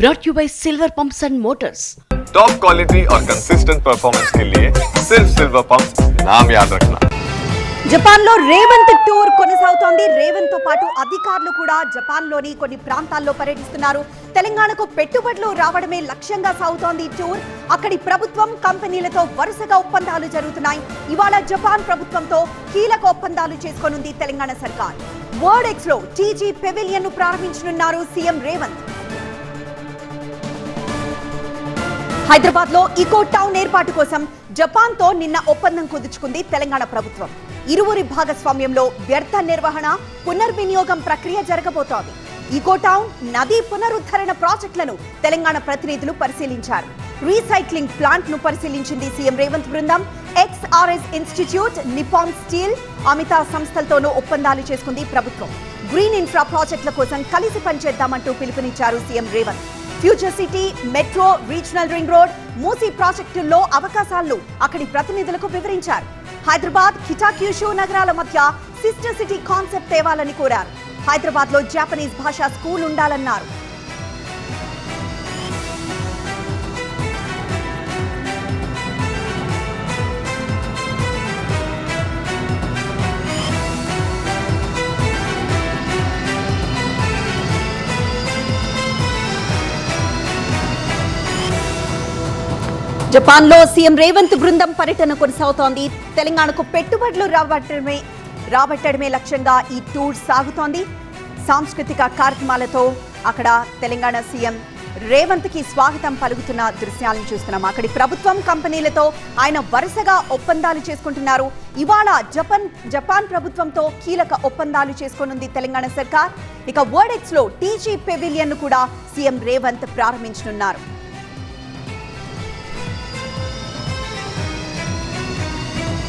brought you by Silver Pumps and Motors. Top quality और consistent performance के लिए सिर्फ सिल्वर पंप्स नाम याद रखना. జపాన్ లో రేవంత్ టూర్ కొనసాగుతోంది. రేవంత్ తో పాటు అధికారులు కూడా జపాన్ లోని కొన్ని ప్రాంతాల్లో పర్యటిస్తున్నారు. తెలంగాణకు పెట్టుబడులు రావడమే లక్ష్యంగా సాగుతోంది ఈ టూర్. అక్కడి ప్రభుత్వం కంపెనీలతో వరుసగా ఒప్పందాలు జరుగుతున్నాయి. ఇవాళ జపాన్ ప్రభుత్వంతో కీలక ఒప్పందాలు చేసుకోనుంది తెలంగాణ సర్కార్. వర్డ్ ఎక్స్ లో టీజీ పెవిలియన్ ను ప్రారంభించనున్నారు సీఎం రేవంత్. హైదరాబాద్ లో ఈకో టౌన్ ఏర్పాటు కోసం జపాన్ తో నిన్న ఒప్పందం కుదుర్చుకుంది తెలంగాణ ప్రభుత్వం. ఇరువురి భాగస్వామ్యంలో వ్యర్థ నిర్వహణ పునర్వినియోగం ప్రక్రియ జరగబోతోంది. ఈకో టౌన్ నదీ పునరుద్ధరణ ప్రాజెక్టులను తెలంగాణ ప్రతినిధులు పరిశీలించారు. రీసైక్లింగ్ ప్లాంట్ ను పరిశీలించింది సీఎం రేవంత్ బృందం. XRS institute, Nippon steel, Amita సంస్థలతోనూ ఒప్పందాలు చేసుకుంది ప్రభుత్వం. గ్రీన్ ఇన్ఫ్రా ప్రాజెక్టుల కోసం కలిసి పనిచేద్దామంటూ పిలుపునిచ్చారు CM Revanth. Future city, metro, regional ring road, Musi ప్రాజెక్టుల్లో అవకాశాలను అక్కడి ప్రతినిధులకు వివరించారు. హైదరాబాద్, కిటాక్యూషు నగరాల మధ్య సిస్టర్ సిటీ కాన్సెప్ట్ తేవాలని కోరారు. హైదరాబాద్ లో జాపనీస్ భాషా స్కూల్ ఉండాలన్నారు. జపాన్ లో సీఎం రేవంత్ బృందం పర్యటన కొనసాగుతోంది. తెలంగాణకు పెట్టుబడులు రాబట్టడమే లక్ష్యంగా ఈ టూర్ సాగుతోంది. సాంస్కృతిక కార్యక్రమాలతో అక్కడ తెలంగాణ సీఎం రేవంత్ కి స్వాగతం పలుకుతున్న దృశ్యాలను చూస్తున్నాం. అక్కడి ప్రభుత్వం కంపెనీలతో ఆయన వరుసగా ఒప్పందాలు చేసుకుంటున్నారు. ఇవాళ జపాన్ ప్రభుత్వంతో కీలక ఒప్పందాలు చేసుకోనుంది తెలంగాణ సర్కార్. ఇక వర్డ్ ఎక్స్ లో టీజీ పెవిలియన్ ను కూడా సీఎం రేవంత్ ప్రారంభించనున్నారు.